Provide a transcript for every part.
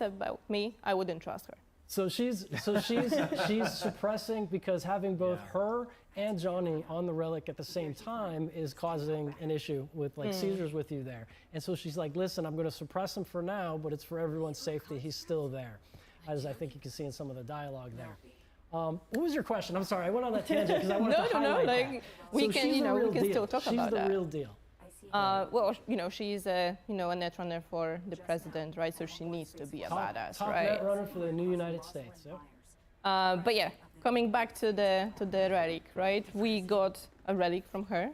about me, I wouldn't trust her. So she's suppressing because having both her and Johnny on the relic at the same time is causing an issue with like seizures with you there. And so she's like, listen, I'm going to suppress him for now, but it's for everyone's safety. He's still there, as I think you can see in some of the dialogue there. What was your question? I'm sorry, I went on that tangent because I wanted to highlight like that. we So can, you know, we can still talk about that. She's the real deal. Well, you know, she's a netrunner for the president, right? So she needs to be a badass, top right? netrunner for the new United States. Yep. But yeah, coming back to the relic, right? We got a relic from her.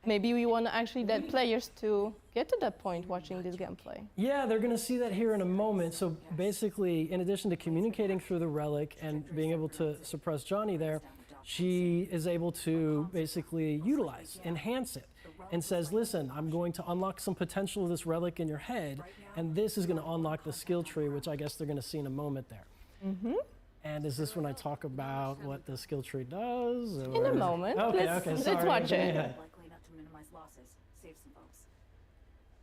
Maybe we want actually that players to get to that point watching this gameplay. Yeah, they're going to see that here in a moment. So basically, in addition to communicating through the relic and being able to suppress Johnny there, she is able to basically utilize, enhance it, and says, listen, I'm going to unlock some potential of this relic in your head, and this is going to unlock the skill tree, which I guess they're going to see in a moment there. And is this when I talk about what the skill tree does? In a moment. Okay, let's sorry. watch it. Likely not to minimize losses, save some folks.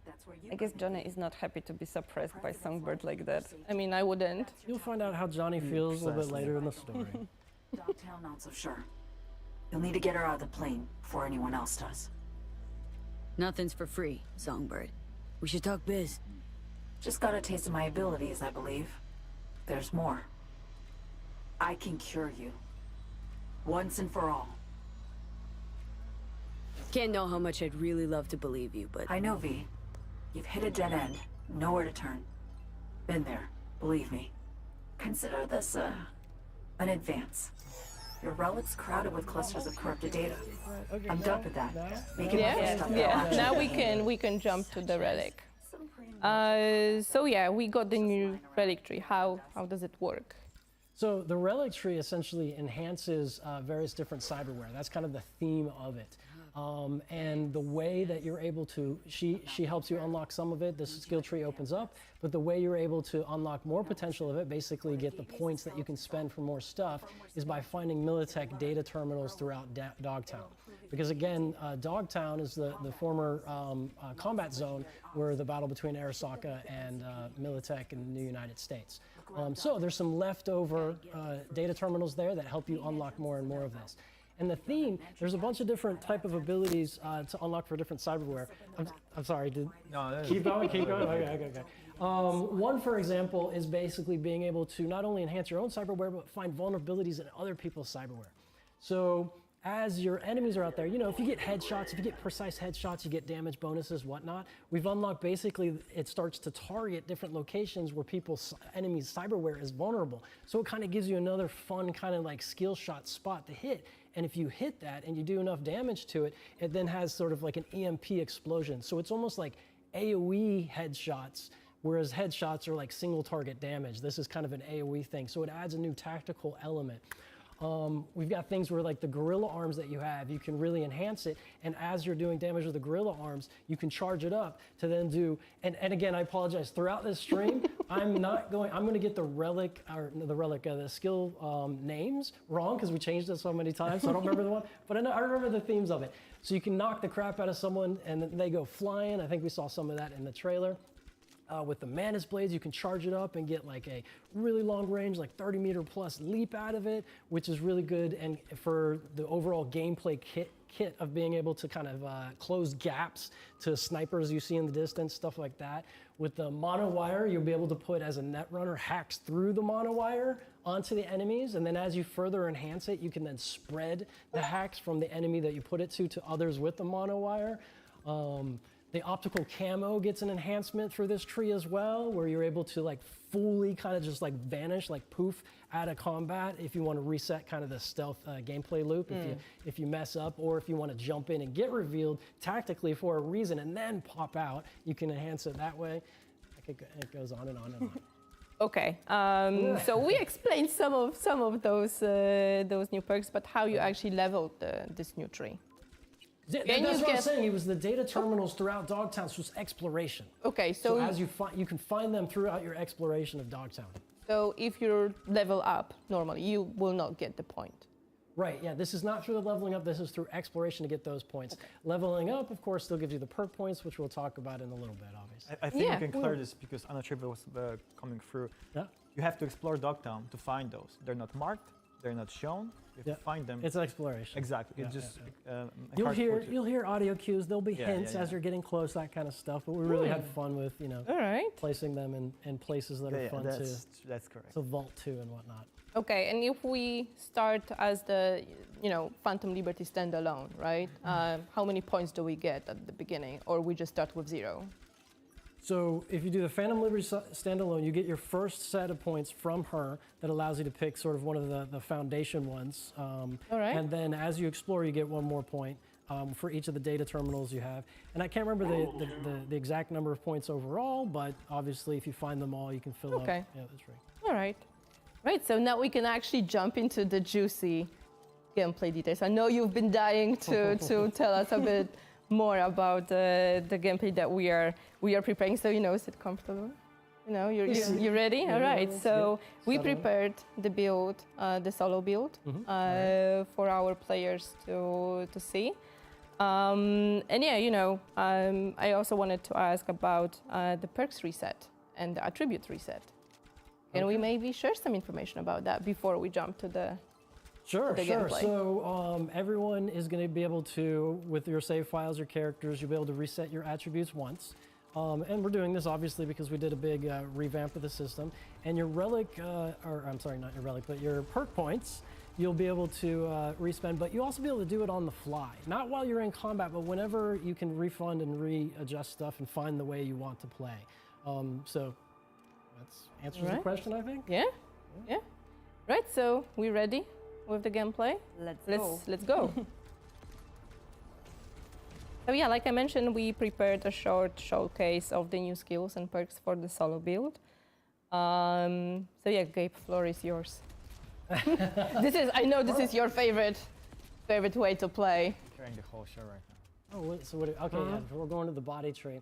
That's where you I guess Johnny is not happy to be suppressed by Songbird like that. I mean, I wouldn't. You'll find out how Johnny feels a little bit later in the story. Dogtown, not so sure. You'll need to get her out of the plane before anyone else does. Nothing's for free, Songbird. We should talk biz. Just got a taste of my abilities, I believe. There's more. I can cure you. Once and for all. Can't know how much I'd really love to believe you, but... I know, V. You've hit a dead end. Nowhere to turn. Been there. Believe me. Consider this, an advance. Your relic's crowded with clusters of corrupted data. I'm done with that. Make it Yeah. Now we can jump to the relic. So yeah, we got the new relic tree. How does it work? So the relic tree essentially enhances various different cyberware. That's kind of the theme of it. And the way that you're able to, she helps you unlock some of it, this skill tree opens up, but the way you're able to unlock more potential of it, basically get the points that you can spend for more stuff, is by finding Militech data terminals throughout Dogtown. Because again, Dogtown is the former combat zone where the battle between Arasaka and Militech in the United States. So there's some leftover data terminals there that help you unlock more and more of this. And the theme, there's a bunch of different type of abilities to unlock for different cyberware. I'm sorry, keep going? Okay. One, for example, is basically being able to not only enhance your own cyberware, but find vulnerabilities in other people's cyberware. So as your enemies are out there, you know, if you get headshots, if you get precise headshots, you get damage bonuses, whatnot. We've unlocked basically, it starts to target different locations where people's enemies' cyberware is vulnerable. So it kind of gives you another fun kind of like skill shot spot to hit. And if you hit that and you do enough damage to it, it then has sort of like an EMP explosion. So it's almost like AoE headshots, whereas headshots are like single target damage. This is kind of an AoE thing. So it adds a new tactical element. We've got things where like the gorilla arms that you have, you can really enhance it. And as you're doing damage with the gorilla arms, you can charge it up to then do, and again, I apologize, throughout this stream, I'm going to get the skill names wrong because we changed it so many times, so I don't remember the one, but I remember the themes of it. So you can knock the crap out of someone and then they go flying. I think we saw some of that in the trailer. With the Manus Blades, you can charge it up and get like a really long range, like 30-meter plus leap out of it, which is really good. And for the overall gameplay kit of being able to kind of close gaps to snipers you see in the distance, stuff like that. With the monowire, you'll be able to put, as a netrunner, hacks through the monowire onto the enemies. And then as you further enhance it, you can then spread the hacks from the enemy that you put it to others with the monowire. The optical camo gets an enhancement for this tree as well, where you're able to like fully kind of just like vanish, like poof, out of combat if you want to reset kind of the stealth gameplay loop if you mess up, or if you want to jump in and get revealed tactically for a reason and then pop out, you can enhance it that way. It goes on and on and on. Okay, so we explained some of those new perks, but how you actually leveled this new tree. That's what I'm saying. It was the data terminals throughout Dogtown, so it's exploration. Okay, so as you can find them throughout your exploration of Dogtown. So if you level up normally, you will not get the point. Right, yeah, this is not through the leveling up, this is through exploration to get those points. Leveling up, of course, still gives you the perk points, which we'll talk about in a little bit, obviously. I think Yeah. we can clear this because Anna Triple was coming through. Yeah, You have to explore Dogtown to find those. They're not marked, they're not shown. You have Yeah. to find them. it's exploration. Exactly. Yeah, It's just yeah, hard for you. You'll hear audio cues, there'll be Yeah, hints yeah, as yeah. you're getting close, that kind of stuff, but we really had fun with, All right. placing them in places that are Yeah, fun that's correct. to vault to and whatnot. Okay, and if we start as the, Phantom Liberty standalone, right? How many points do we get at the beginning, or we just start with 0? So if you do the Phantom Liberty standalone, you get your first set of points from her that allows you to pick sort of one of the foundation ones. All right. And then as you explore, you get one more point for each of the data terminals you have. And I can't remember the exact number of points overall, but obviously if you find them all, you can fill up. Okay. Yeah, that's right. All right. Right, so now we can actually jump into the juicy gameplay details. I know you've been dying to tell us a bit more about the gameplay that we are preparing. So, sit comfortable. You ready? Yeah, All right. yeah, So we settle in. prepared the build, the solo build, for our players to see. And yeah, I also wanted to ask about the perks reset and the attribute reset. Can we maybe share some information about that before we jump to the Sure. the gameplay? So everyone is going to be able to, with your save files or characters, you'll be able to reset your attributes once. And we're doing this obviously because we did a big revamp of the system. And your relic, or I'm sorry, not your relic, but your perk points, you'll be able to respend, but you'll also be able to do it on the fly. Not while you're in combat, but whenever you can refund and readjust stuff and find the way you want to play. So that answers the Right. question, I think. Yeah? Yeah. Right, so we ready with the gameplay? Let's go. So yeah, like I mentioned, we prepared a short showcase of the new skills and perks for the solo build. So yeah, Gabe, floor is yours. I know this is your favorite way to play. Carrying the whole show right now. Oh, so what? Okay, yeah, we're going to the body tree.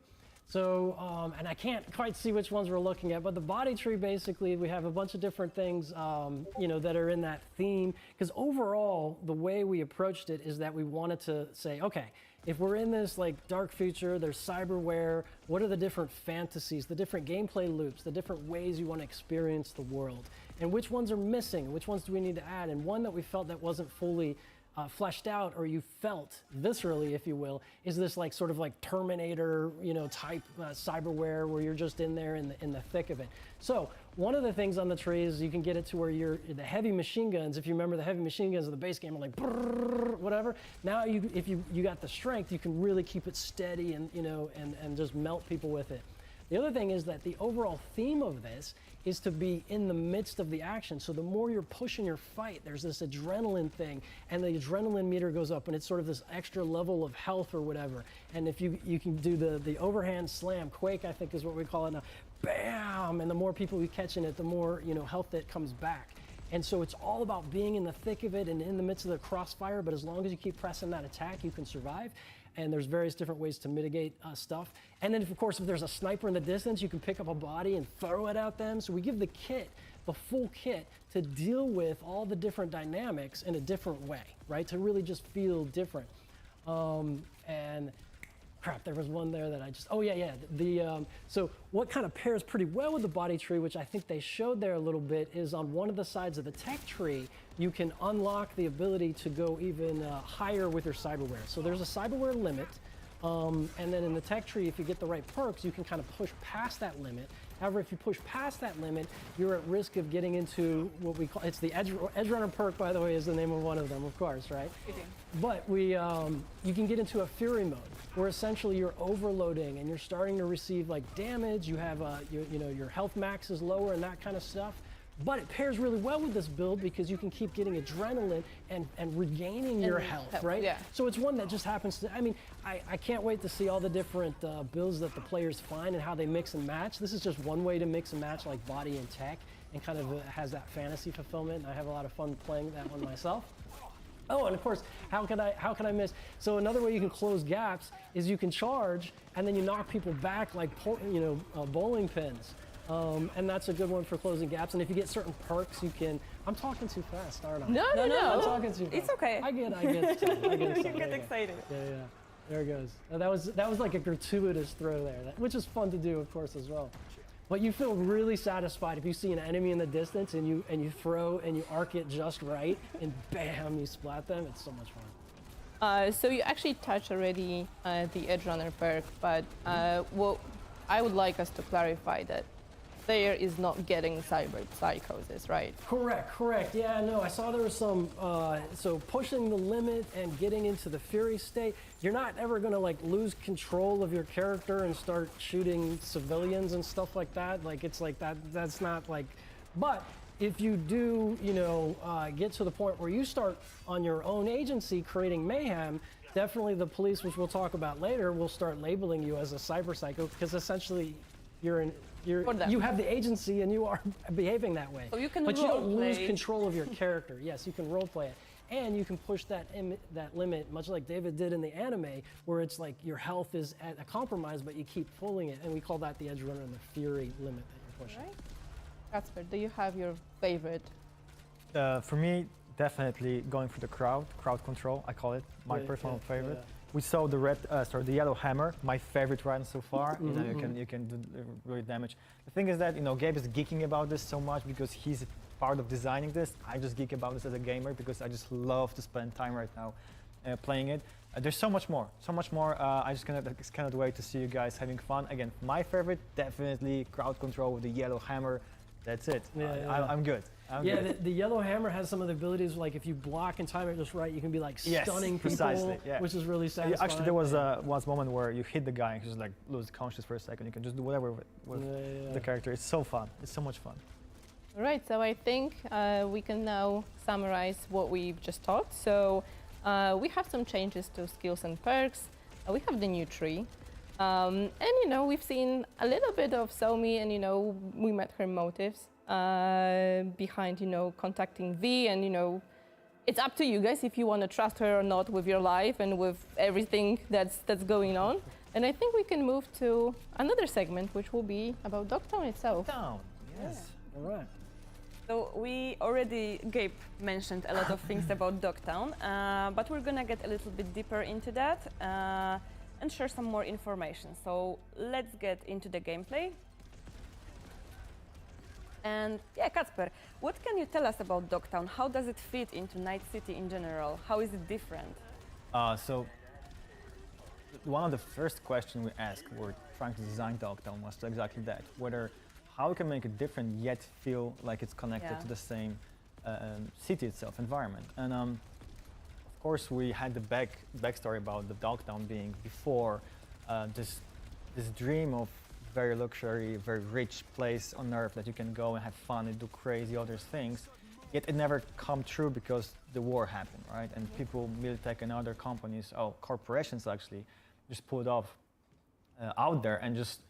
So, and I can't quite see which ones we're looking at, but the body tree, basically, we have a bunch of different things, that are in that theme. Because overall, the way we approached it is that we wanted to say, okay, if we're in this like dark future, there's cyberware, what are the different fantasies, the different gameplay loops, the different ways you want to experience the world? And which ones are missing? Which ones do we need to add? And one that we felt that wasn't fully fleshed out, or you felt viscerally, if you will, is this like sort of like Terminator, type cyberware where you're just in there in the thick of it. So one of the things on the tree is you can get it to where the heavy machine guns. If you remember, the heavy machine guns of the base game are like brrr, whatever. Now if you got the strength, you can really keep it steady and and just melt people with it. The other thing is that the overall theme of this is to be in the midst of the action. So the more you're pushing your fight, there's this adrenaline thing, and the adrenaline meter goes up, and it's sort of this extra level of health or whatever. And if you can do the overhand slam, Quake I think is what we call it now, bam, and the more people you catch in it, the more health that comes back. And so it's all about being in the thick of it and in the midst of the crossfire, but as long as you keep pressing that attack, you can survive. And there's various different ways to mitigate stuff. And then, of course, if there's a sniper in the distance, you can pick up a body and throw it at them. So we give the full kit, to deal with all the different dynamics in a different way, right? To really just feel different. And crap, there was one there that I just, so what kind of pairs pretty well with the body tree, which I think they showed there a little bit, is on one of the sides of the tech tree, you can unlock the ability to go even higher with your cyberware. So there's a cyberware limit, and then in the tech tree, if you get the right perks, you can kind of push past that limit. However, if you push past that limit, you're at risk of getting into what we call, it's the Edge Runner perk, by the way, is the name of one of them, of course, right? But you can get into a Fury mode, where essentially you're overloading and you're starting to receive like damage. You have your health max is lower and that kind of stuff. But it pairs really well with this build because you can keep getting adrenaline and regaining your health, right? Yeah. So it's one that just happens to, I can't wait to see all the different builds that the players find and how they mix and match. This is just one way to mix and match like body and tech, and kind of has that fantasy fulfillment. And I have a lot of fun playing that one myself. Oh, and of course, how can I miss? So another way you can close gaps is you can charge and then you knock people back like bowling pins. And that's a good one for closing gaps. And if you get certain perks, you can. I'm talking too fast, aren't I? No. I'm talking too fast. It's okay. I get excited. I get excited. You get excited. Yeah. There it goes. That was like a gratuitous throw there, which is fun to do, of course, as well. But you feel really satisfied if you see an enemy in the distance and you throw and you arc it just right, and bam, you splat them. It's so much fun. So you actually touched already the Edge Runner perk, but what I would like us to clarify that player is not getting cyber psychosis, right? Correct. Yeah, no, I saw there was some, so pushing the limit and getting into the Fury state, you're not ever gonna like lose control of your character and start shooting civilians and stuff like that. Like it's like that's not like, but if you do, get to the point where you start on your own agency creating mayhem, definitely the police, which we'll talk about later, will start labeling you as a cyber psycho because essentially you have the agency and you are behaving that way. So you can but you don't lose role-play. control of your character. Yes, you can role play it. And you can push that limit, much like David did in the anime, where it's like your health is at a compromise, but you keep pulling it. And we call that the Edge Runner and the Fury limit that you're pushing. Right. Casper, do you have your favorite? For me, definitely going for the crowd control, I call it, my personal favorite. Yeah. We saw the yellow hammer, my favorite run so far. You can do really damage. The thing is that Gabe is geeking about this so much because he's part of designing this. I just geek about this as a gamer because I just love to spend time right now playing it. There's so much more. I just cannot wait to see you guys having fun. Again, my favorite, definitely crowd control with the yellow hammer. That's it. I'm good. The yellow hammer has some of the abilities, like if you block and time it just right, you can be like stunning people, precisely, yeah. which is really satisfying. Actually, there was one moment where you hit the guy and he just like lose conscious for a second. You can just do whatever with the character. It's so fun. It's so much fun. All right, so I think we can now summarize what we've just taught. So we have some changes to skills and perks. We have the new tree. And we've seen a little bit of Somi, and we met her motives behind contacting V, and it's up to you guys if you want to trust her or not with your life and with everything that's going on. And I think we can move to another segment, which will be about Dogtown itself. Dogtown, yes. All right. So Gabe mentioned a lot of things about Dogtown, but we're gonna get a little bit deeper into that and share some more information. So let's get into the gameplay. And yeah, Kacper, what can you tell us about Dogtown? How does it fit into Night City in general? How is it different? So one of the first questions we asked when we're trying to design Dogtown was exactly that, how we can make it different yet feel like it's connected to the same city itself, environment. And of course we had the backstory about the Dogtown being before this dream of very luxury, very rich place on Earth that you can go and have fun and do crazy other things. Yet it never come true because the war happened, right? And people, Militech and other companies, corporations actually, just pulled off out there and just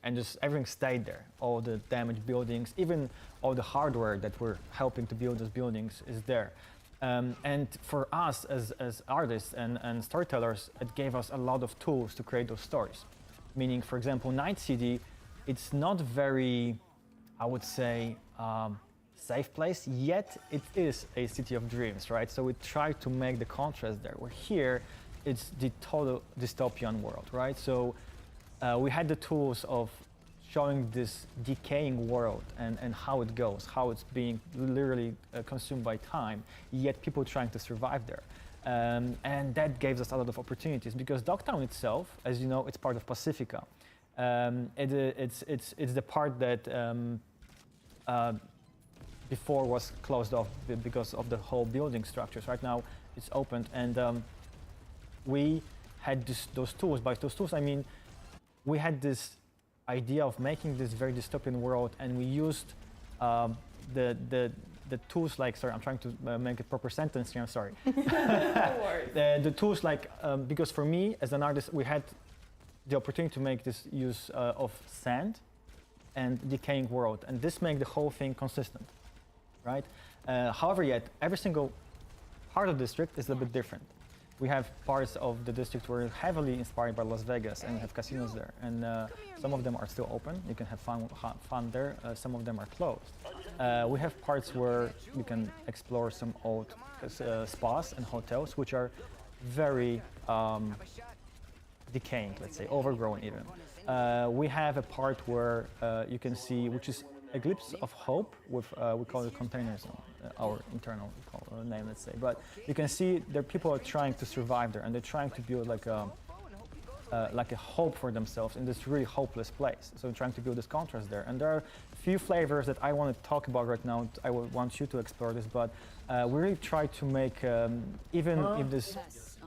everything stayed there. All the damaged buildings, even all the hardware that we're helping to build those buildings is there. And for us as artists and storytellers, it gave us a lot of tools to create those stories. Meaning, for example, Night City, it's not very, I would say, safe place, yet it is a city of dreams, right? So we try to make the contrast there. Where here, it's the total dystopian world, right? So we had the tools of showing this decaying world and how it goes, how it's being literally consumed by time, yet people trying to survive there. And that gave us a lot of opportunities because Dogtown itself, as you know, it's part of Pacifica. It's the part that before was closed off because of the whole building structures. Right now it's opened, and we had those tools. By those tools, I mean we had this idea of making this very dystopian world, and we used the tools like, sorry, I'm trying to make a proper sentence here, I'm sorry. The tools like, because for me as an artist, we had the opportunity to make this use of sand and decaying world, and this makes the whole thing consistent, right? However, yet every single part of the district is a bit different. We have parts of the district where are heavily inspired by Las Vegas and have casinos there. And some of them are still open. You can have fun there. Some of them are closed. We have parts where you can explore some old spas and hotels, which are very decaying, let's say, overgrown even. We have a part where you can see, which is a glimpse of hope with, we call it container zone, our internal name, let's say. But you can see there people are trying to survive there, and they're trying to build like a hope for themselves in this really hopeless place. So we're trying to build this contrast there. And there are a few flavors that I want to talk about right now. I want you to explore this, but we really try to make, even if this,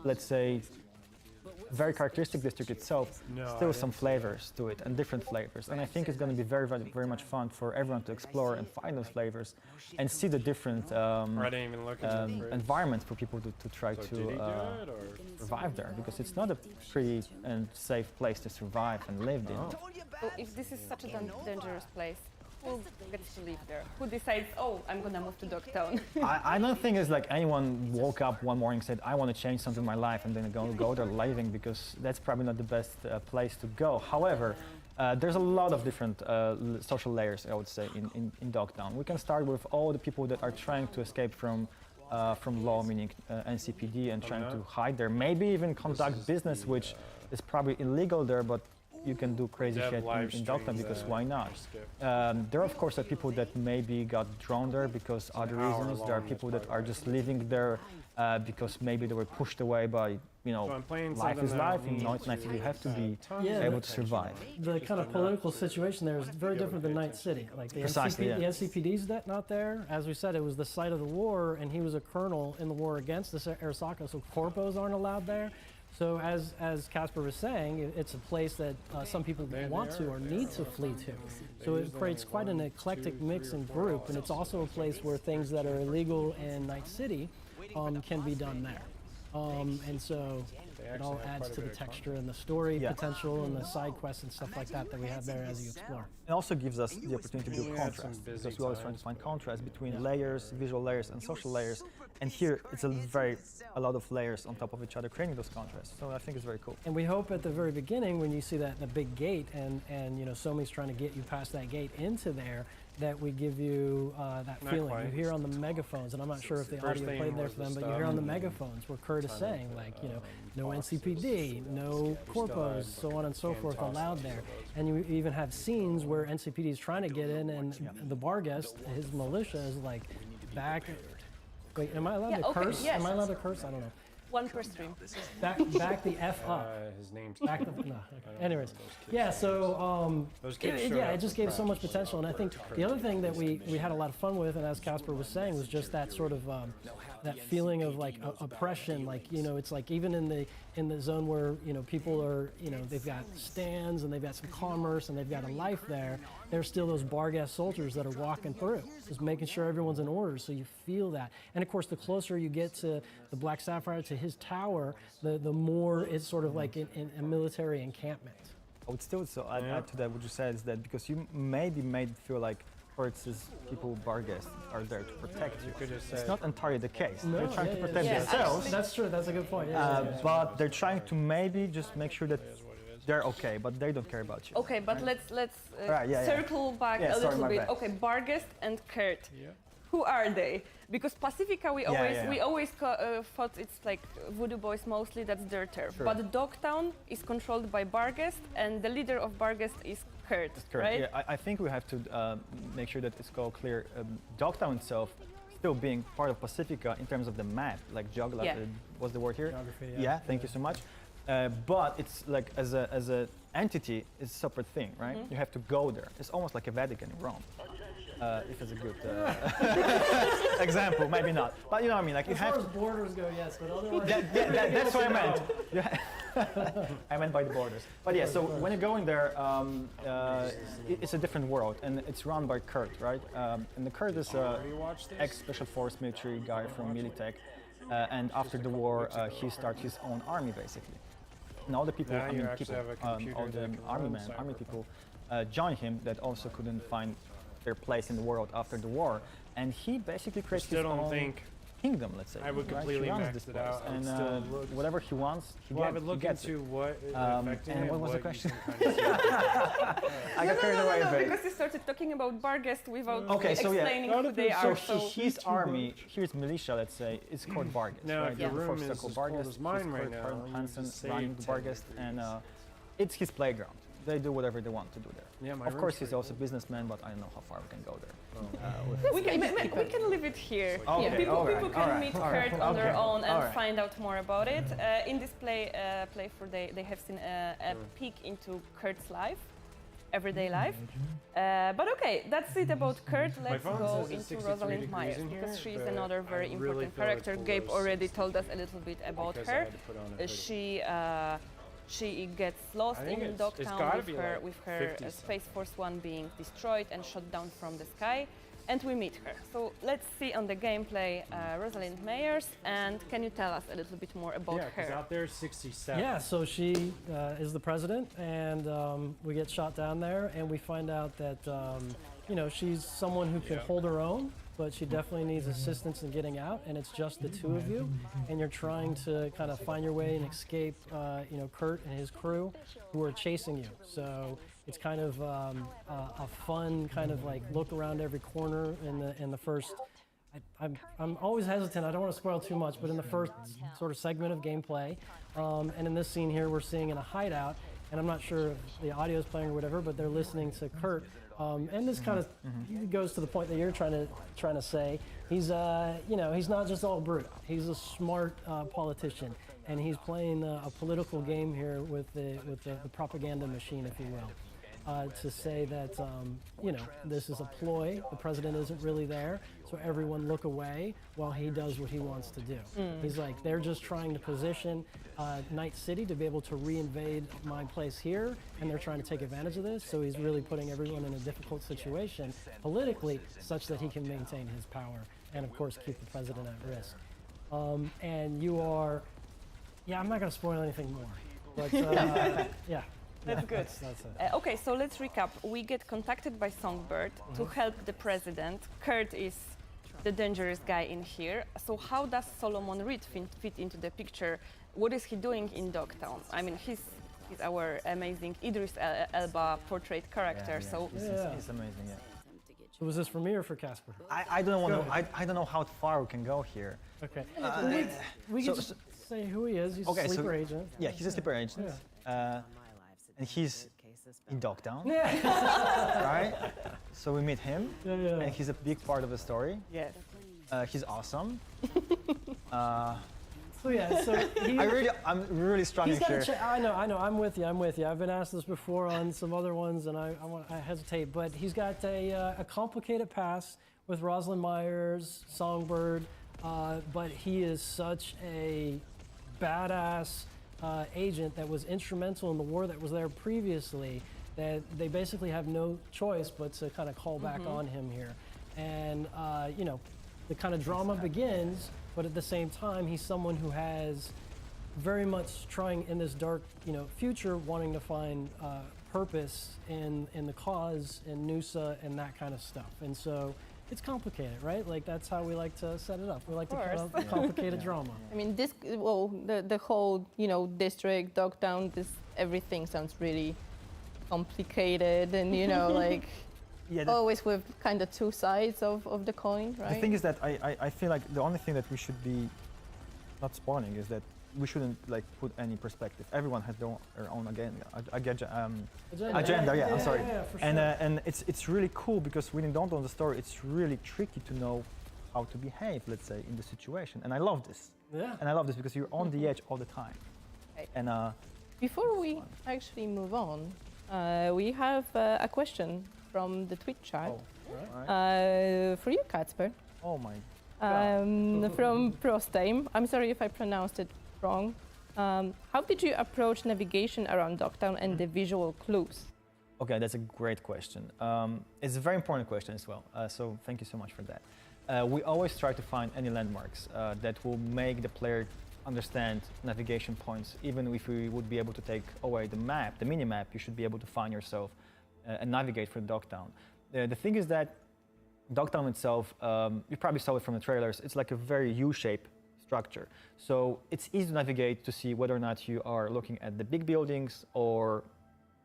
let's say, very characteristic district itself, still some flavors to it and different flavors. And I think it's going to be very, very, very much fun for everyone to explore and find those flavors and see the different environments for people to try to survive there, because it's not a pretty and safe place to survive and live in. So if this is such a dangerous place, who gets to live there? Who decides, oh, I'm gonna move to Dogtown? I don't think it's like anyone woke up one morning and said, I want to change something in my life, and then go there living, because that's probably not the best place to go. However, there's a lot of different social layers, I would say, in Dogtown. We can start with all the people that are trying to escape from law, meaning NCPD, and trying to hide there. Maybe even conduct business, which is probably illegal there, but you can do crazy shit in Dogtown, because why not? There, of course, are people that maybe got drawn there because other reasons. There are people that are just living there because maybe they were pushed away by, you know, life is life, and Night City, you have to be able to survive. The kind of political situation there is very different than Night City. Like the NCPD's not there. As we said, it was the site of the war, and he was a colonel in the war against the Arasaka, so corpos aren't allowed there. So as Casper was saying, it's a place that some people want to or need to flee to. So it creates quite an eclectic mix and group, and it's also a place where things that are illegal in Night City can be done there. And so it all adds to the texture and the story potential and the side quests and stuff like that we have there as you explore. It also gives us the opportunity to build contrast, because we're always trying to find contrast between layers, visual layers, and social layers. And here it's a lot of layers on top of each other, creating those contrasts. So I think it's very cool. And we hope at the very beginning, when you see that the big gate, and you know, Somi's trying to get you past that gate into there, that we give you that feeling. You hear on the megaphones, and I'm not sure if the audio played there for them, but you hear on the megaphones where Kurt is saying, like, you know, no NCPD, no corpos, so on and so forth allowed there. And you even have scenes where NCPD is trying to get in, and the bar guest, his militia, is like back. Wait, am I allowed to curse? Yes. Am I allowed to curse? I don't know. One per stream. Back the F up. His name's Back the, no, okay. Anyways, yeah, so it just gave so much potential. And I think the other thing that we had a lot of fun with, and as Casper was saying, was just that sort of that feeling of like oppression. Like, you know, it's like even in the zone where, you know, people are, you know, they've got stands and they've got some commerce and they've got a life there. There's still those Barghest soldiers that are walking through, just making sure everyone's in order, so you feel that. And of course, the closer you get to the Black Sapphire, to his tower, the more it's sort of like in a military encampment. I would still add to that what you said, is that because you may be made feel like Kurtz's people, Barghest, are there to protect you. It's not entirely the case. They're trying to protect themselves. That's true. That's a good point. But they're trying to maybe just make sure that they're okay, but they don't care about you. Okay, but let's circle back a little bit. Okay, Barghest and Kurt. Who are they? Because Pacifica, we always thought it's like Voodoo Boys mostly. That's their turf. Sure. But Dogtown is controlled by Barghest, and the leader of Barghest is Kurt. That's correct. Right? Yeah, I think we have to make sure that it's all clear. Dogtown itself still being part of Pacifica in terms of the map, like geography. What's the word here? Geography. Yeah, thank you so much. But it's like as a entity, it's a separate thing, right? You have to go there. It's almost like a Vatican in Rome. If it's a good example, maybe not. But you know what I mean? Like, as far as borders go, yes, but otherwise... that's what I meant. I meant by the borders. But yeah, so when you're going there, it's a different world, and it's run by Kurt, right? And the Kurt is ex-Special Force military guy from Militech, and after the war, he started his own army, basically. And all the people, all the army people joined him that also couldn't find their place in the world after the war, and he basically created his own. kingdom, let's say. I would right? completely He runs max this it place, out. I would and still look. whatever he wants, Well, I would he look gets into it. what is affecting and it, what was the you question? can kind of see. I got carried away a bit. because you started talking about Barghest without Okay, so yeah. explaining Not who if they it's are. So So his army, his militia, let's say, is called Barghest. Now, right? if your The room folks is are as called cold Barghest, as mine he's right called now, you Hansen just running save the 10 Barghest, and degrees. it's his playground. They do whatever they want to do there. Yeah, my Of room's course, he's pretty also a businessman, but I don't know how far we can go there. we can leave it here. Okay, People, alright, people can alright, meet alright, Kurt on their okay, own and alright. find out more about it. In this playthrough, they have seen a peek into Kurt's life, everyday life. But okay, that's it about Kurt. Let's phone go says it's into 63 Rosalind degrees Myers in here, because she's but another I very really important feel it's character. below Gabe already 60 told us a little bit about because I her. had to put on a hoodie. She gets lost I think in it's Dogtown gotta with be her, like with her 50 Space Force One being destroyed and shot down from the sky, and we meet her. So let's see on the gameplay Rosalind Myers, and can you tell us a little bit more about Yeah, because her? out there's 67. Yeah, so she is the president, and we get shot down there, and we find out that she's someone who can hold her own, but she definitely needs assistance in getting out, and it's just the two of you, and you're trying to kind of find your way and escape, Kurt and his crew, who are chasing you. So it's kind of a fun kind of like look around every corner in the first. I'm always hesitant. I don't want to spoil too much, but in the first sort of segment of gameplay, and in this scene here, we're seeing in a hideout, and I'm not sure if the audio is playing or whatever, but they're listening to Kurt. And this kind of goes to the point that you're trying to say. He's he's not just all brute. He's a smart politician, and he's playing a political game here with the propaganda machine, if you will. To say that this is a ploy. The president isn't really there, so everyone look away while he does what he wants to do. He's like, they're just trying to position Night City to be able to reinvade my place here, and they're trying to take advantage of this. So he's really putting everyone in a difficult situation politically, such that he can maintain his power and, of course, keep the president at risk. And you are, I'm not going to spoil anything more, but yeah. That's good. That's it. Okay, so let's recap. We get contacted by Songbird to help the president. Kurt is the dangerous guy in here. So how does Solomon Reed fit into the picture? What is he doing in Dogtown? I mean, he's our amazing Idris Elba portrait character. So He's amazing, yeah. So was this for me or for Casper? I don't know. I don't know how far we can go here. Okay. We can just say who he is. He's Okay, a so- sleeper agent. Yeah, he's a sleeper agent, and he's in Dogtown, right? So we meet him, and he's a big part of the story. yes. He's awesome. So yeah, so I'm really struggling he's got here. I know. I'm with you. I've been asked this before on some other ones, and I hesitate. But he's got a complicated past with Rosalind Myers, Songbird, but he is such a badass agent that was instrumental in the war that was there previously, that they basically have no choice but to kind of call back on him here. And, the kind of drama begins, but at the same time, he's someone who has very much trying in this dark, future, wanting to find purpose in the cause, in Noosa and that kind of stuff. And so it's complicated, right? Like, that's how we like to set it up. We like to put up complicated drama. I mean, the whole, district, Dogtown, everything sounds really complicated and, like, always with kind of two sides of the coin, right? The thing is that I feel like the only thing that we should be not spoiling is that we shouldn't put any perspective. Everyone has their own agenda. Yeah, I'm sorry. For sure. And it's really cool because when you don't know the story, it's really tricky to know how to behave, let's say, in the situation. And I love this. Yeah. And I love this because you're on the edge all the time. Okay. And Before we actually move on, we have a question from the Twitch chat for you, Kacper. oh my. From Prostame. I'm sorry if I pronounced it wrong. How did you approach navigation around Dogtown and the visual clues? Okay, that's a great question. It's a very important question as well. So thank you so much for that. We always try to find any landmarks that will make the player understand navigation points. Even if we would be able to take away the map, the mini map, you should be able to find yourself and navigate through Dogtown. The thing is that Dogtown itself, you probably saw it from the trailers, it's like a very U-shaped structure. So it's easy to navigate to see whether or not you are looking at the big buildings or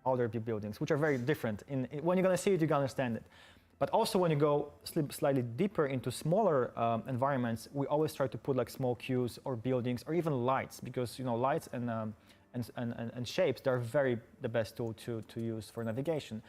other big buildings, which are very different. When you're going to see it, you're going to understand it. But also when you go slightly deeper into smaller environments, we always try to put like small cues or buildings or even lights, because lights and shapes, they're the best tool to use for navigation.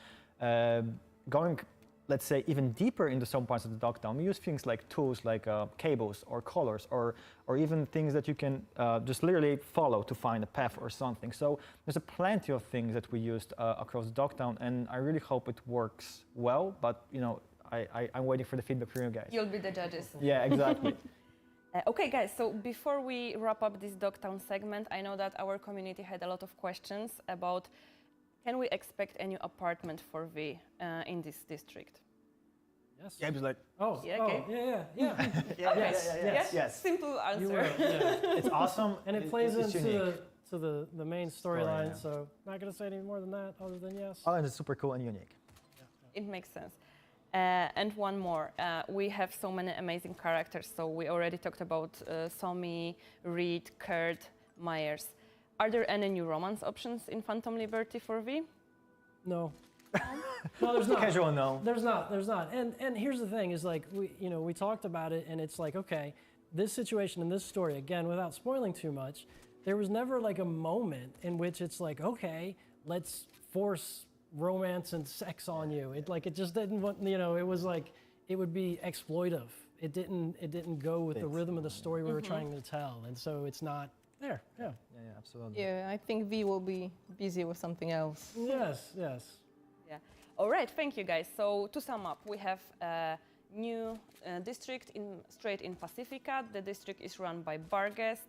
Going, let's say, even deeper into some parts of the Dogtown, we use things like tools like cables or colors or even things that you can just literally follow to find a path or something. So there's plenty of things that we used across the Dogtown, and I really hope it works well, but I'm waiting for the feedback from you guys. You'll be the judges. Yeah, exactly. Okay, guys, so before we wrap up this Dogtown segment, I know that our community had a lot of questions about, can we expect a new apartment for V in this district? Yes. Yeah, just like, Oh, Yeah, oh, okay. yeah. yes. Simple You answer. will, yeah. It's awesome. And it plays it's into unique. the main storyline, yeah. so not gonna say any more than that, other than yes. Oh, and it's super cool and unique. It makes sense. And one more, we have so many amazing characters. So we already talked about Somi, Reed, Kurt, Myers. Are there any new romance options in Phantom Liberty for V? No. No, there's not. Casual, no. There's not. And here's the thing: is like we talked about it, and it's like, okay, this situation in this story, again, without spoiling too much, there was never like a moment in which it's like, okay, let's force romance and sex on you. It just didn't want, it was like it would be exploitive. It didn't go with the rhythm of the story we were trying to tell, and so it's not there. Yeah. Yeah, absolutely. Yeah, I think V will be busy with something else. Yes. Yeah. All right, thank you guys. So to sum up, we have a new district straight in Pacifica. The district is run by Barghest,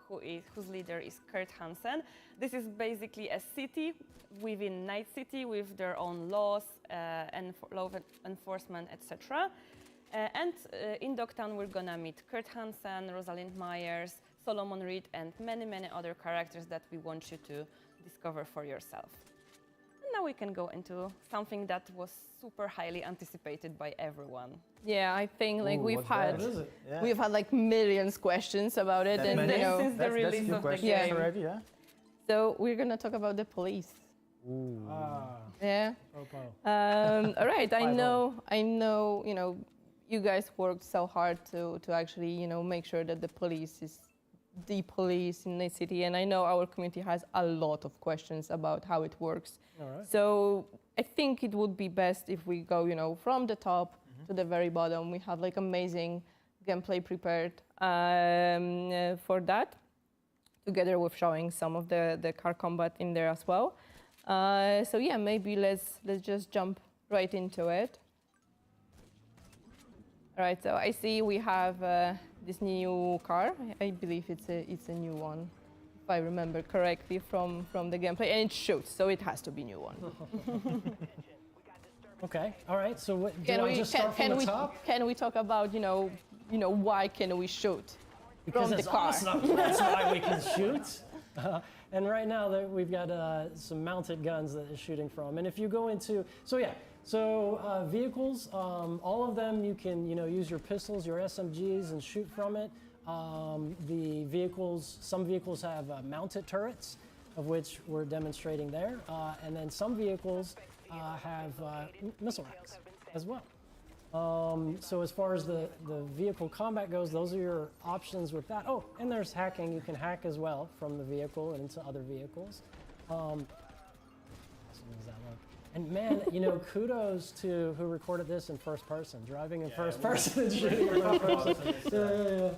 whose leader is Kurt Hansen. This is basically a city within Night City with their own laws and law enforcement, etc. And in Dogtown, we're gonna meet Kurt Hansen, Rosalind Myers, Solomon Reed, and many, many other characters that we want you to discover for yourself. And now we can go into something that was super highly anticipated by everyone. Yeah, I think like Ooh, we've what's had that? What is it? Yeah. we've had like millions questions about it, That and many? Since the That's release few of the questions game. already, yeah. so we're gonna talk about the police. Ooh. Yeah. Popo. All right. I 5-0. know. You guys worked so hard to actually make sure that the police is the police in the city, and I know our community has a lot of questions about how it works. All right. So I think it would be best if we go, from the top to the very bottom. We have like amazing gameplay prepared for that, together with showing some of the car combat in there as well. So yeah, maybe let's just jump right into it. All right. So I see we have this new car. I believe it's a new one, if I remember correctly from the gameplay, and it shoots, so it has to be a new one. Okay. All right. So what? Can Do I we just start from the top? can we talk about why can we shoot Because from the it's car? awesome. That's why we can shoot. And right now we've got some mounted guns that it's shooting from. And if you go into, vehicles, all of them you can use your pistols, your SMGs, and shoot from it. The vehicles, some vehicles have mounted turrets, of which we're demonstrating there, and then some vehicles have missile racks as well. So as far as the vehicle combat goes, those are your options with that. Oh, and there's hacking. You can hack as well from the vehicle and into other vehicles. How does that look? And man, kudos to who recorded this in first person, driving in first person and shooting in first person.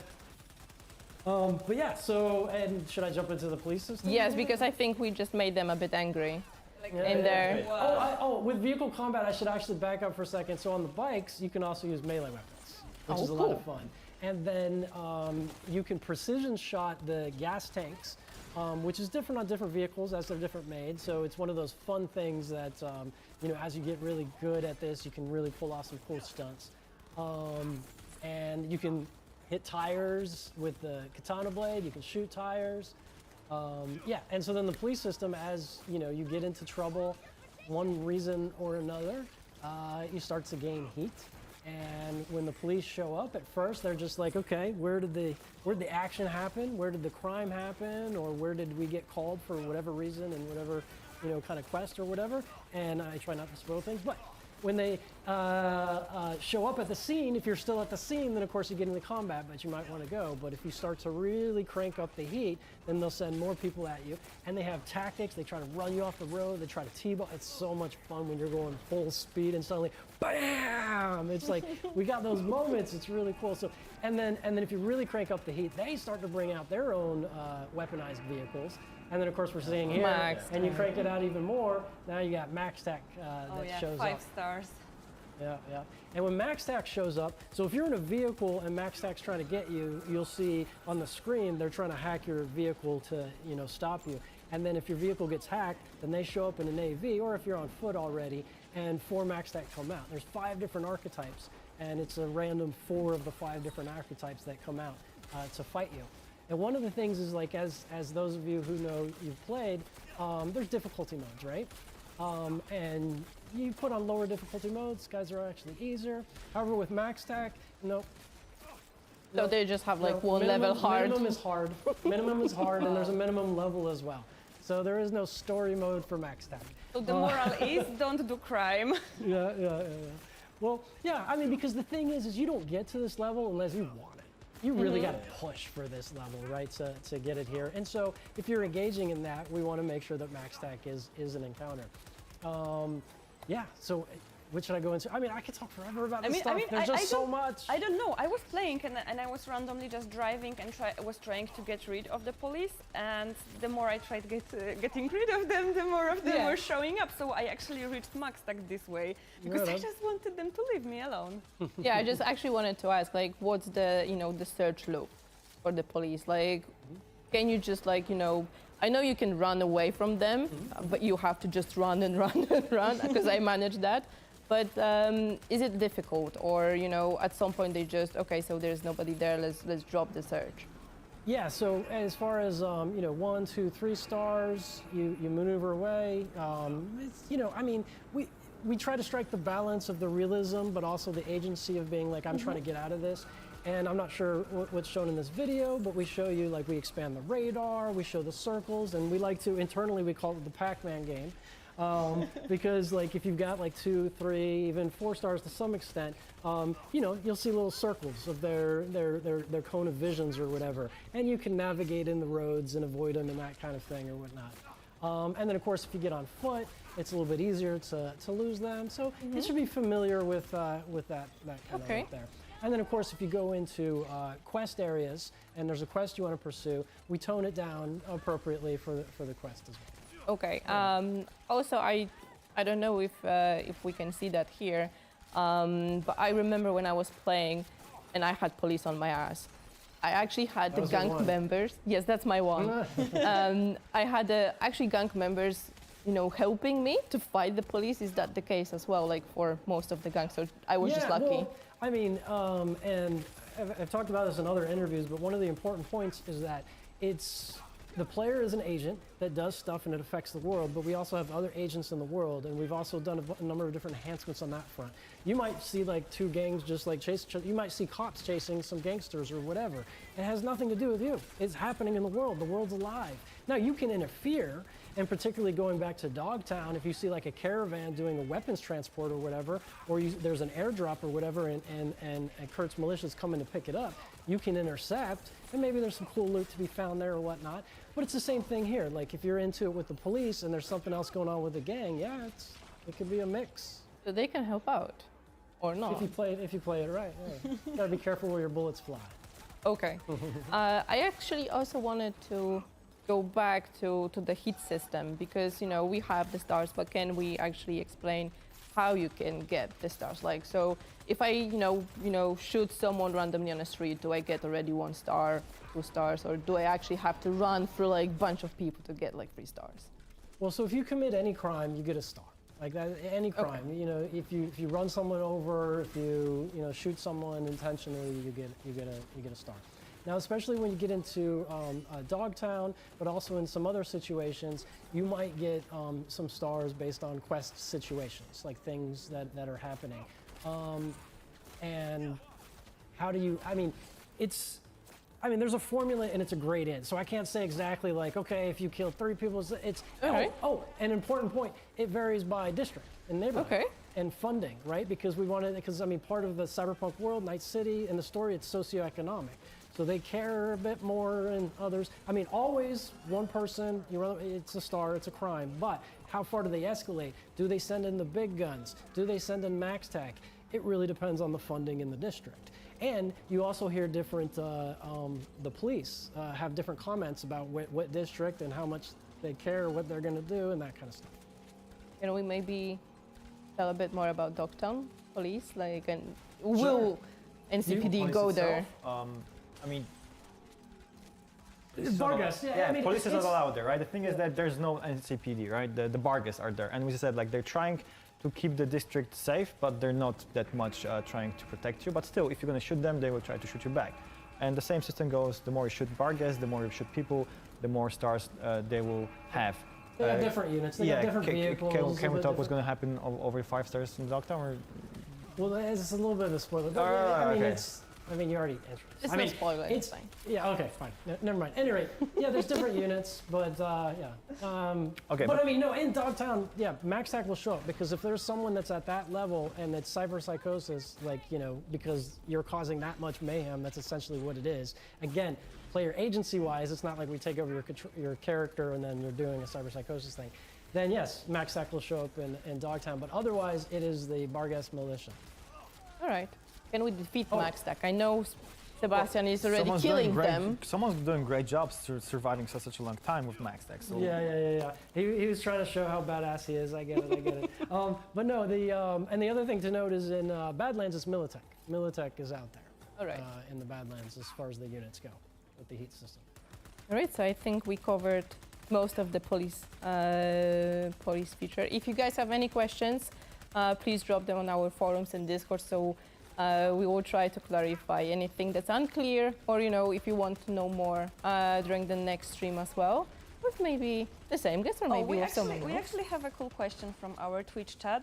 Yeah. But yeah, and should I jump into the police system? Yes, because I think we just made them a bit angry Yeah, in there. With vehicle combat, I should actually back up for a second. So on the bikes, you can also use melee weapons, which is a lot of fun. And then you can precision shot the gas tanks, which is different on different vehicles as they're different made. So it's one of those fun things that, as you get really good at this, you can really pull off some cool stunts. And you can hit tires with the katana blade. You can shoot tires. And so then the police system, as you get into trouble, one reason or another, you start to gain heat. And when the police show up, at first they're just like, okay, where'd the action happen? Where did the crime happen? Or where did we get called for whatever reason and whatever, kind of quest or whatever? And I try not to spoil things, but when they show up at the scene, if you're still at the scene, then of course you get into combat, but you might want to go. But if you start to really crank up the heat, then they'll send more people at you. And they have tactics. They try to run you off the road. They try to T-ball. It's so much fun when you're going full speed and suddenly, bam! It's like, we got those moments. It's really cool. So, and then if you really crank up the heat, they start to bring out their own weaponized vehicles. And then, of course, we're seeing here, and you crank it out even more. Now you got MaxTac that shows 5 up. stars. Yeah, yeah. And when MaxTac shows up, so if you're in a vehicle and MaxTac's trying to get you, you'll see on the screen they're trying to hack your vehicle to, stop you. And then if your vehicle gets hacked, then they show up in an AV, or if you're on foot already, and 4 MaxTac come out. There's 5 different archetypes, and it's a random 4 of the 5 different archetypes that come out to fight you. And one of the things is, like, as those of you who know you've played, there's difficulty modes, right? And you put on lower difficulty modes, guys are actually easier. However, with MaxTac, no. So they just have like one level hard. Minimum is hard. Minimum is hard, and there's a minimum level as well. So there is no story mode for MaxTac. So the moral is don't do crime. Yeah. Well, yeah, I mean, because the thing is you don't get to this level unless you want it. You really got to push for this level, right, to get it here. And so if you're engaging in that, we want to make sure that MaxTac is an encounter. Yeah, so what should I go into? I mean, I could talk forever about this stuff. There's just so much. I don't know. I was playing and I was randomly just driving and was trying to get rid of the police. And the more I tried getting rid of them, the more of them were showing up. So I actually reached MaxTac this way because I just wanted them to leave me alone. Yeah, I just actually wanted to ask, like, what's the, the search loop for the police? Like, can you just, like, I know you can run away from them, but you have to just run and run and run, because I manage that. But is it difficult, or at some point they just, okay, so there's nobody there, let's drop the search? Yeah. So as far as 1, 2, 3 stars, you maneuver away. I mean, we try to strike the balance of the realism, but also the agency of being like, I'm trying to get out of this. And I'm not sure what's shown in this video, but we show you, like, we expand the radar, we show the circles, and we like to, internally we call it the Pac-Man game. Because, like, if you've got like 2, 3, even 4 stars to some extent, you'll see little circles of their cone of visions or whatever, and you can navigate in the roads and avoid them and that kind of thing or whatnot. And then, of course, if you get on foot, it's a little bit easier to lose them. So it should be familiar with that kind of right there. And then, of course, if you go into quest areas and there's a quest you want to pursue, we tone it down appropriately for the quest as well. Okay. Also, I don't know if we can see that here, but I remember when I was playing and I had police on my ass. I actually had the gang members. Yes, that's my one. I had actually gang members, helping me to fight the police. Is that the case as well, like for most of the gangs? So I was just lucky. Well, I mean, and I've talked about this in other interviews, but one of the important points is that the player is an agent that does stuff and it affects the world, but we also have other agents in the world, and we've also done a number of different enhancements on that front. You might see like 2 gangs just like chase each other. You might see cops chasing some gangsters or whatever. It has nothing to do with you. It's happening in the world. The world's alive. Now you can interfere, and particularly going back to Dogtown, if you see like a caravan doing a weapons transport or whatever, or there's an airdrop or whatever, and Kurt's militia's coming to pick it up, you can intercept, and maybe there's some cool loot to be found there or whatnot. But it's the same thing here. Like if you're into it with the police and there's something else going on with the gang, yeah, it could be a mix. So they can help out, or not? If you play it right, yeah. Gotta be careful where your bullets fly. Okay. I actually also wanted to go back to the hit system, because we have the stars, but can we actually explain how you can get the stars? Like, so if I shoot someone randomly on the street, do I get already 1 star, 2 stars, or do I actually have to run through like a bunch of people to get like 3 stars? Well, so if you commit any crime, you get a star. Like that, any crime. Okay. If you run someone over, if you shoot someone intentionally, you get a star. Now, especially when you get into Dogtown, but also in some other situations, you might get some stars based on quest situations, like things that are happening. and how do you, there's a formula and it's a gradient. So I can't say exactly like, okay, if you kill 3 people, it's, Okay. an important point. It varies by district and neighborhood. Okay. And funding, right? Because part of the cyberpunk world, Night City, and the story, it's socioeconomic. So they care a bit more than others. Always one person, it's a star, it's a crime. But how far do they escalate? Do they send in the big guns? Do they send in max tac? It really depends on the funding in the district. And you also hear different, the police have different comments about what district and how much they care, what they're gonna do, and that kind of stuff. Can we maybe tell a bit more about Dogtown police? And will NCPD Police go itself, there? Vargas, police is not allowed there, right? The thing is that there's no NCPD, right? The Vargas are there, and we said like they're trying to keep the district safe, but they're not that much trying to protect you. But still, if you're gonna shoot them, they will try to shoot you back. And the same system goes: the more you shoot Vargas, the more you shoot people, the more stars they will have. They have different units. They have different vehicles. Can we talk what's gonna happen over 5 stars in Dogtown? Or? Well, it's a little bit of a spoiler. But okay. You already answered. It's no spoiler, it's fine. Yeah, okay, fine. Never mind. Anyway, there's different units, but Okay. But in Dogtown, max tac will show up because if there's someone that's at that level and it's cyberpsychosis, because you're causing that much mayhem, that's essentially what it is. Again, player agency-wise, it's not like we take over your character and then you're doing a cyberpsychosis thing. Then yes, max tac will show up in Dogtown, but otherwise it is the Vargas militia. All right. Can we defeat Max Tac? I know Sebastian is already killing them. Someone's doing great jobs surviving such a long time with Max Tac. So. Yeah. He was trying to show how badass he is. I get it. But no, and the other thing to note is in Badlands, it's Militech. Militech is out there. All right. In the Badlands as far as the units go with the heat system. All right, so I think we covered most of the police feature. If you guys have any questions, please drop them on our forums and Discord. So we will try to clarify anything that's unclear, or if you want to know more during the next stream as well, with maybe the same guest or maybe with someone else. We actually have a cool question from our Twitch chat.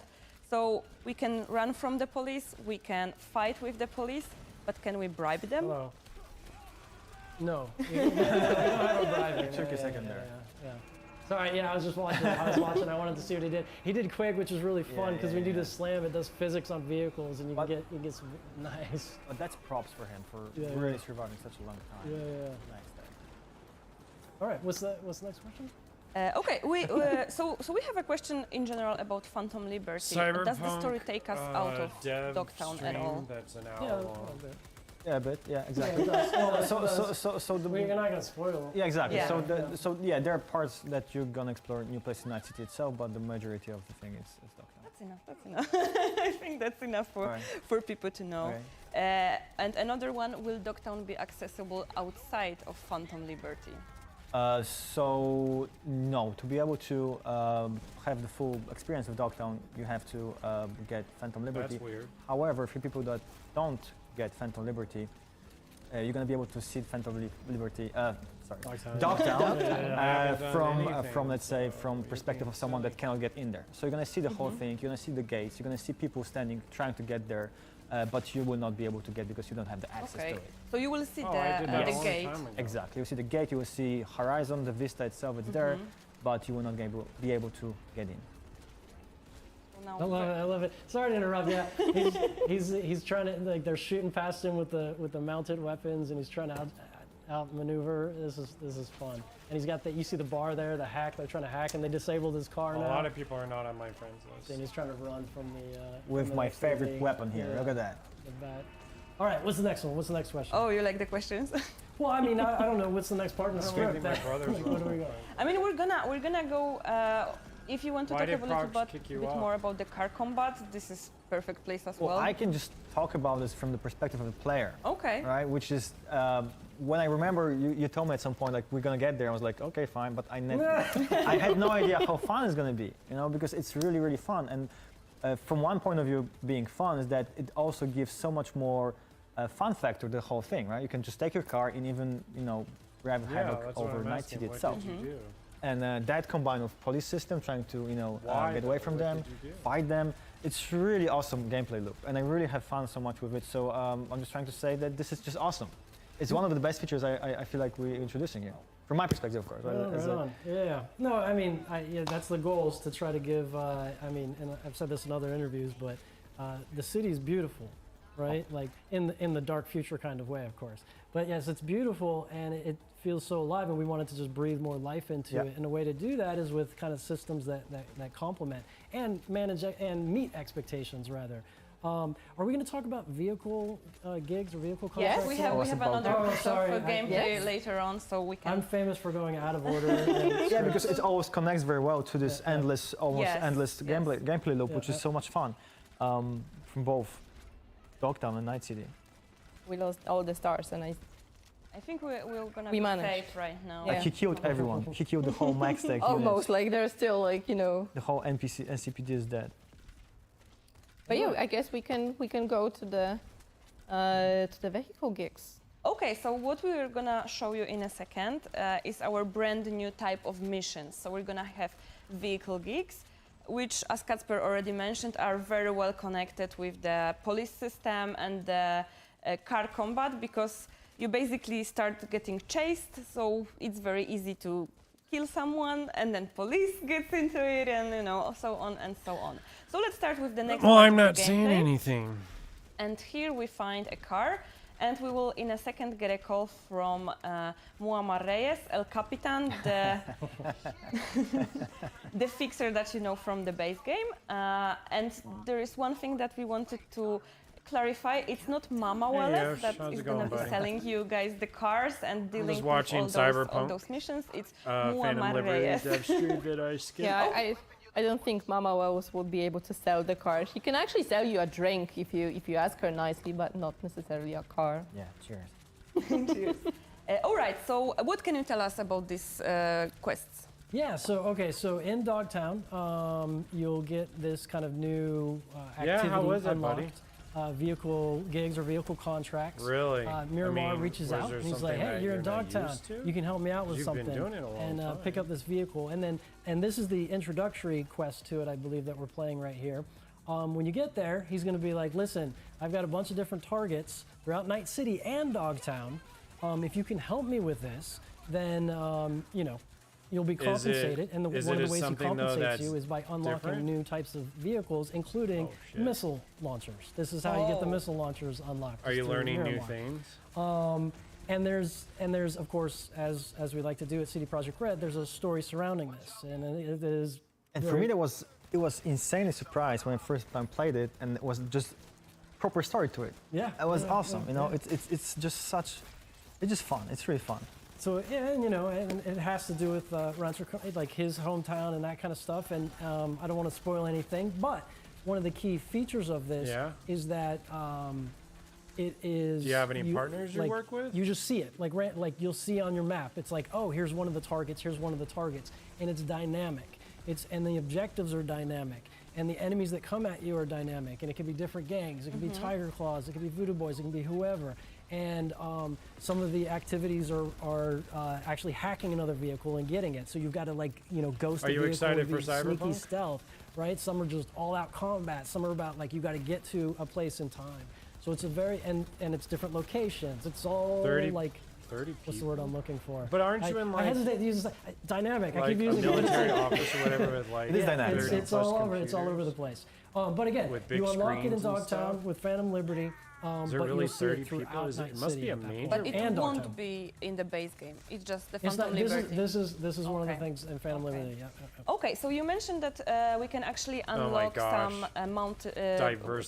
So we can run from the police, we can fight with the police, but can we bribe them? Hello. No. We don't have a bribe. It took a second there. Yeah. Sorry, I was just watching. I wanted to see what he did. He did Quig, which is really fun because when you do the slam, it does physics on vehicles, and you get some nice. But that's props for him for really surviving such a long time. Yeah. Nice. All right, what's the next question? Okay, so we have a question in general about Phantom Liberty. Cyberpunk, does the story take us out of dev Dogtown at all? That's an Yeah, hour a little long. bit. Yeah, a bit. Yeah, exactly. You're not gonna spoil. Yeah, exactly. Yeah. There are parts that you're gonna explore new places in Night City itself, but the majority of the thing is Dogtown. That's enough. I think that's enough for people to know. Okay. And another one, will Dogtown be accessible outside of Phantom Liberty? So no, to be able to have the full experience of Dogtown, you have to get Phantom Liberty. That's weird. However, for people that don't get Phantom Liberty, you're gonna be able to see Phantom Liberty. Dogtown. From let's say from perspective of someone that cannot get in there. So you're gonna see the whole thing. You're gonna see the gates. You're gonna see people standing trying to get there. But you will not be able to get because you don't have the access to it. So you will see I did that a the long gate. time ago. Exactly. You see the gate, you will see Horizon, the vista itself, it's there, but you will not be able to get in. So now I love it. Sorry to interrupt. Yeah, he's trying to they're shooting past him with the mounted weapons, and he's trying to outmaneuver. This is fun. And he's got you see the bar there, the hack. They're trying to hack, and they disabled his car now. A lot of people are not on my friends list. And he's trying to run from the. With from the my next favorite lady. weapon here. Look at that. The bat. All right, what's the next one? What's the next question? Oh, you like the questions? Well, I mean, I don't know. What's the next part in the script? Maybe my brother's What do we got? I mean, we're gonna go. If you want to Why talk did a little Prox kick you bit off? more about the car combat, this is perfect place as Well, well. I can just talk about this from the perspective of the player, Okay. right? Which is when I remember you told me at some point like we're gonna get there. I was like, okay, fine, but I had no idea how fun it's gonna be, because it's really really fun. And from one point of view, being fun is that it also gives so much more fun factor to the whole thing, right? You can just take your car and even grab havoc that's what over I'm Night asking. City What itself. did you do? And that combined with police system trying to Why, get away though? from What them, did you do? fight them, it's really awesome gameplay loop, and I really have fun so much with it. So I'm just trying to say that this is just awesome. It's one of the best features I feel like we're introducing here, from my perspective, of course. Right? Right on. Yeah. No, I mean, yeah, that's the goal, is to try to give. I mean, and I've said this in other interviews, but the city is beautiful, right? Like in the dark future kind of way, of course. But yes, it's beautiful, and it feels so alive, and we wanted to just breathe more life into it. And the way to do that is with kind of systems that complement and manage and meet expectations, rather. Are we going to talk about vehicle gigs or vehicle contracts? Yes, we have another piece of gameplay later on, so we can. I'm famous for going out of order. Yeah, because it always connects very well to this endless, almost endless gameplay loop, which is so much fun, from both Dogtown and Night City. We lost all the stars, and I think we're gonna be safe right now. Like he killed everyone. He killed the whole max tech. Almost, like there's still like, you know. The whole NCPD is dead. But yeah, I guess we can go to the vehicle gigs. Okay, so what we're gonna show you in a second is our brand new type of missions. So we're gonna have vehicle gigs, which, as Kacper already mentioned, are very well connected with the police system and the car combat, because you basically start getting chased, so it's very easy to kill someone, and then police gets into it, and so on and so on. So let's start with the next. Well, I'm not seeing anything. And here we find a car, and we will in a second get a call from Muammar Reyes, El Capitan, the fixer that you know from the base game. And there is one thing that we wanted to clarify. It's not Mama Wallace that is going to be selling you guys the cars and dealing with all those missions. It's Muammar Reyes. I don't think Mama Wallace would be able to sell the car. She can actually sell you a drink if you ask her nicely, but not necessarily a car. Yeah, cheers. Cheers. All right, so what can you tell us about these quests? Yeah, so in Dogtown, you'll get this kind of new activity how was it, unlocked. buddy? Vehicle gigs or vehicle contracts. Really? Miramar reaches out and he's like, "Hey, you're in Dogtown. You can help me out with something." You've been doing it a long time. And pick up this vehicle. And this is the introductory quest to it, I believe, that we're playing right here. When you get there, he's going to be like, "Listen, I've got a bunch of different targets throughout Night City and Dogtown. If you can help me with this, then you'll be compensated." And one of the ways he compensates you is by unlocking new types of vehicles, including missile launchers. This is how you get the missile launchers unlocked. Are you learning new things? And there's of course, as we like to do at CD Projekt Red, there's a story surrounding this, and it is. And for me, it was insanely surprised when I first time played it, and it was just proper story to it. Yeah, it was awesome. It's just fun. It's really fun. So yeah, and it has to do with Rancho, like his hometown and that kind of stuff. And I don't want to spoil anything, but one of the key features of this is that it is. Do you have any partners you work with? You just see it, like you'll see on your map. It's like, oh, here's one of the targets. Here's one of the targets, and it's dynamic. And the objectives are dynamic, and the enemies that come at you are dynamic. And it can be different gangs. It can be Tiger Claws. It can be Voodoo Boys. It can be whoever. And some of the activities are actually hacking another vehicle and getting it. So you've got to ghost the vehicle. Are you excited for sneaky Cyberpunk? Stealth, right? Some are just all-out combat. Some are about you got to get to a place in time. So it's a very and it's different locations. It's all 30 what's the word I'm looking for? But aren't you in I hesitate to use dynamic. I keep using a military office or whatever with it is dynamic. It's all over. It's all over the place. But again, you unlock it in Dogtown with Phantom Liberty. Is there really 30 people? It must be a major. But it won't be in the base game. It's just the Phantom Liberty. This is one of the things in Phantom Liberty. Yeah. Okay, so you mentioned that we can actually unlock some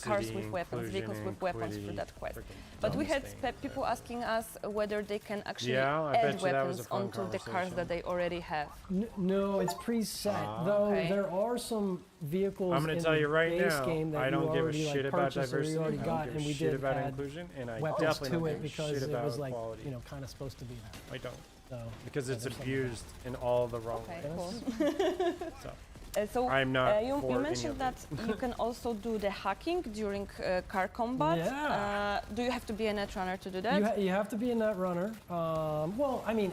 cars with weapons, vehicles with weapons through that quest. But we had people asking us whether they can actually add weapons onto the cars that they already have. No, it's preset. Though there are some vehicles I'm going to tell you right now, game that I don't give a already, shit about diversity. I don't give a shit about inclusion, and I weapons definitely to don't it give a because shit it about was equality. kind of supposed to be that. I don't. So, because it's abused in all the wrong ways. Cool. So I'm not you mentioned that you can also do the hacking during car combat. Yeah. Do you have to be a netrunner to do that? You have to be a netrunner. Well, I mean,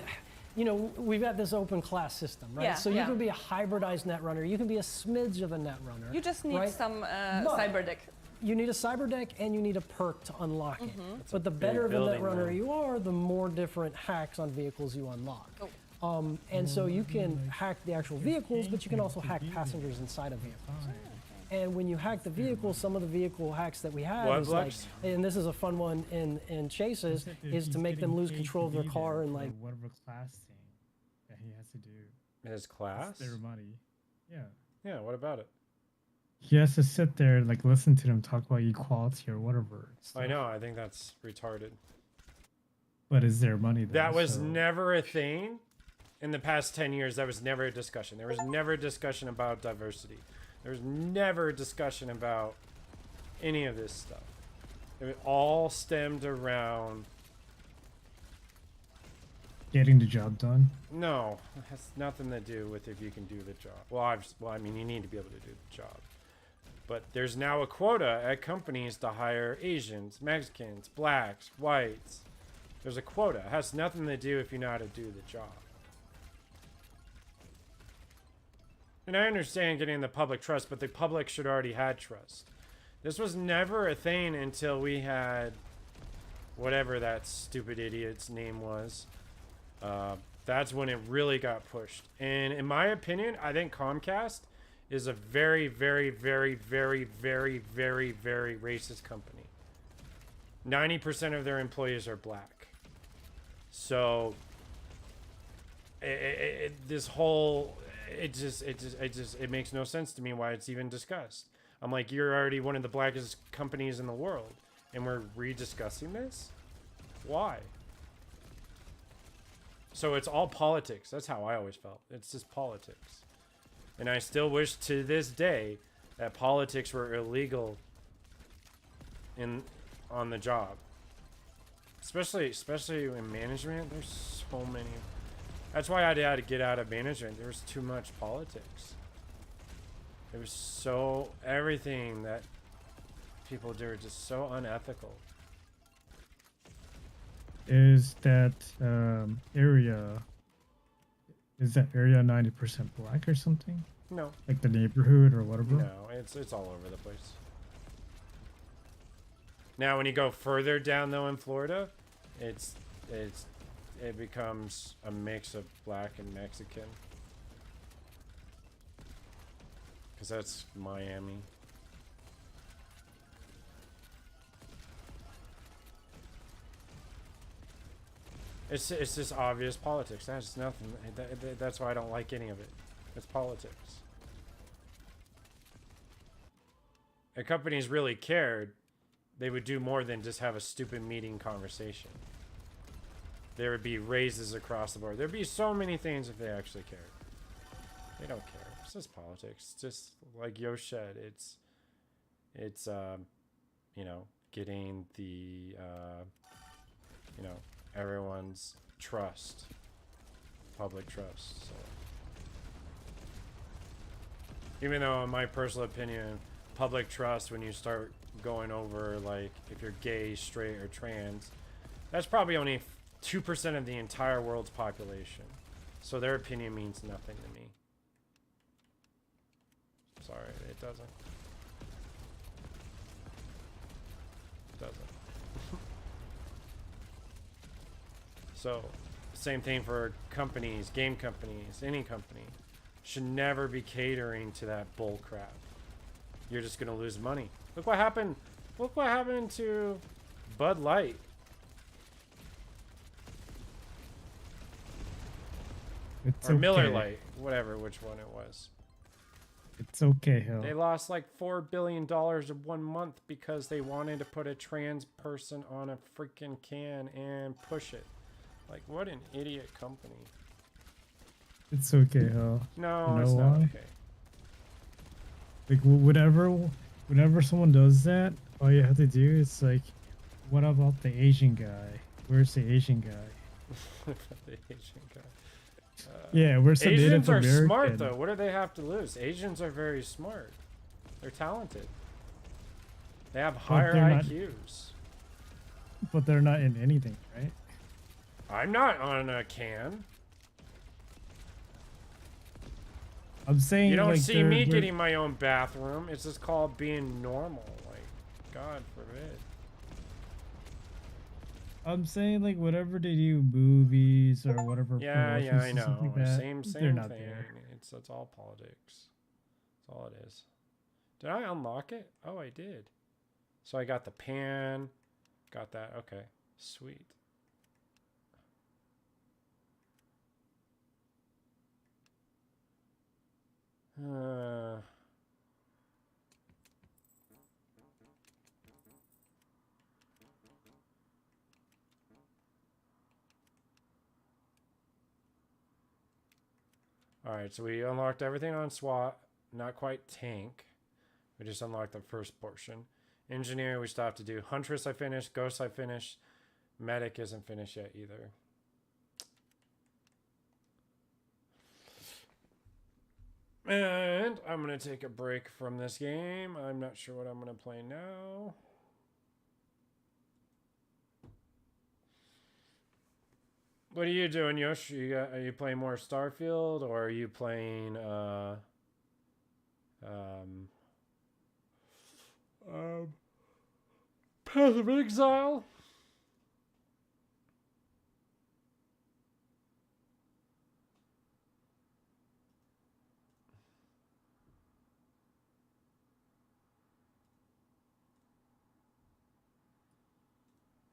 you know, we've got this open class system, right? Yeah, So you yeah. can be a hybridized netrunner. You can be a smidge of a netrunner. You just need right? some But cyber deck. You need a cyber deck and you need a perk to unlock it. But the better of a building, netrunner man. you are, the more different hacks on vehicles you unlock. And so you can hack the actual vehicles, but you can also hack passengers inside of vehicles. And when you hack the vehicle, some of the vehicle hacks that we have What, is like, Lex? and this is a fun one in chases, is to make them lose control of their car and like. Whatever class thing that he has to do. His class? It's their money. Yeah. Yeah, what about it? He has to sit there, like, listen to them talk about equality or whatever. I know, I think that's retarded. But it's their money, though. That was so- never a thing. In the past 10 years, that was never a discussion. There was never a discussion about diversity. There was never a discussion about any of this stuff. It all stemmed around... getting the job done. No, it has nothing to do with if you can do the job. Well, I mean, you need to be able to do the job. But there's now a quota at companies to hire Asians, Mexicans, blacks, whites. There's a quota. It has nothing to do if you know how to do the job. And I understand getting the public trust, but the public should already had trust. This was never a thing until we had whatever that stupid idiot's name was. That's when it really got pushed. And in my opinion, I think Comcast is a very, very, very, very, very, very, very racist company. 90% of their employees are black. So this whole it makes no sense to me why it's even discussed. I'm like, you're already one of the blackest companies in the world, and we're rediscussing this? Why? So it's all politics. That's how I always felt. It's just politics. And I still wish to this day that politics were illegal on the job. Especially in management, there's so many. That's why I had to get out of management. There was too much politics. It was so, everything that people do are just so unethical. Is that area 90% black or something? No. Like the neighborhood or whatever? No, it's all over the place. Now when you go further down though in Florida, it becomes a mix of black and Mexican. Cause that's Miami. It's just obvious politics. That's nothing. That's why I don't like any of it. It's politics. If companies really cared, they would do more than just have a stupid meeting conversation. There would be raises across the board. There'd be so many things if they actually cared. They don't care. It's just politics. It's just like Yo said. It's you know, getting the you know, everyone's trust, public trust. So even though in my personal opinion, public trust, when you start going over like if you're gay, straight, or trans, that's probably only 2% of the entire world's population. So their opinion means nothing to me. Sorry, it doesn't. It doesn't. So, same thing for companies, game companies, any company. Should never be catering to that bull crap. You're just gonna lose money. Look what happened. Look what happened to Bud Light. It's Or okay. Miller Lite, whatever, which one it was. It's okay, Hill. They lost like $4 billion in 1 month because they wanted to put a trans person on a freaking can and push it. Like, what an idiot company. It's okay, Hill. No, You it's know not why? okay. Like, whenever someone does that, all you have to do is like, what about the Asian guy? Where's the Asian guy? The Asian guy. Yeah, where's the Asians Native are American? smart, though. What do they have to lose? Asians are very smart. They're talented. They have higher they're not- IQs. But they're not in anything, right? I'm not on a can. I'm saying You don't like, see me they're- getting my own bathroom. It's just called being normal. Like, God forbid. I'm saying like whatever they do, movies or whatever. Yeah, I promotions and stuff know. like that, Same they're not thing. there. It's all politics. That's all it is. Did I unlock it? Oh, I did. So I got the pan. Got that. Okay. Sweet. Alright, so we unlocked everything on SWAT. Not quite tank. We just unlocked the first portion. Engineer, we still have to do. Huntress, I finished. Ghost, I finished. Medic isn't finished yet either. And I'm going to take a break from this game. I'm not sure what I'm going to play now. What are you doing, Yosh? Are you playing more Starfield, or are you playing Path of Exile?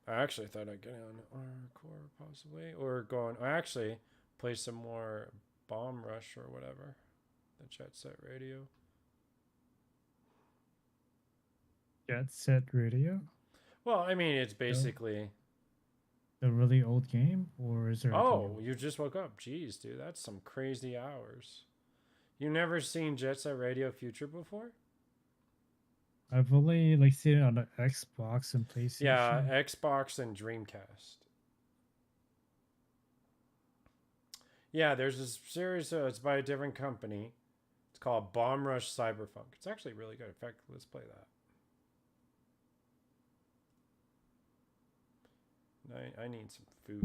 I actually thought I'd get on Core possibly, or go on. I actually play some more Bomb Rush or whatever, the Jet Set Radio. Jet Set Radio. Well, I mean, it's basically The really old game, or is there? a Oh, new- you just woke up. Jeez, dude, that's some crazy hours. You never seen Jet Set Radio Future before? I've only like seen it on the Xbox and PlayStation. Yeah, Xbox and Dreamcast. Yeah, there's this series. It's by a different company. It's called Bomb Rush Cyberpunk. It's actually really good. In fact, let's play that. I need some food.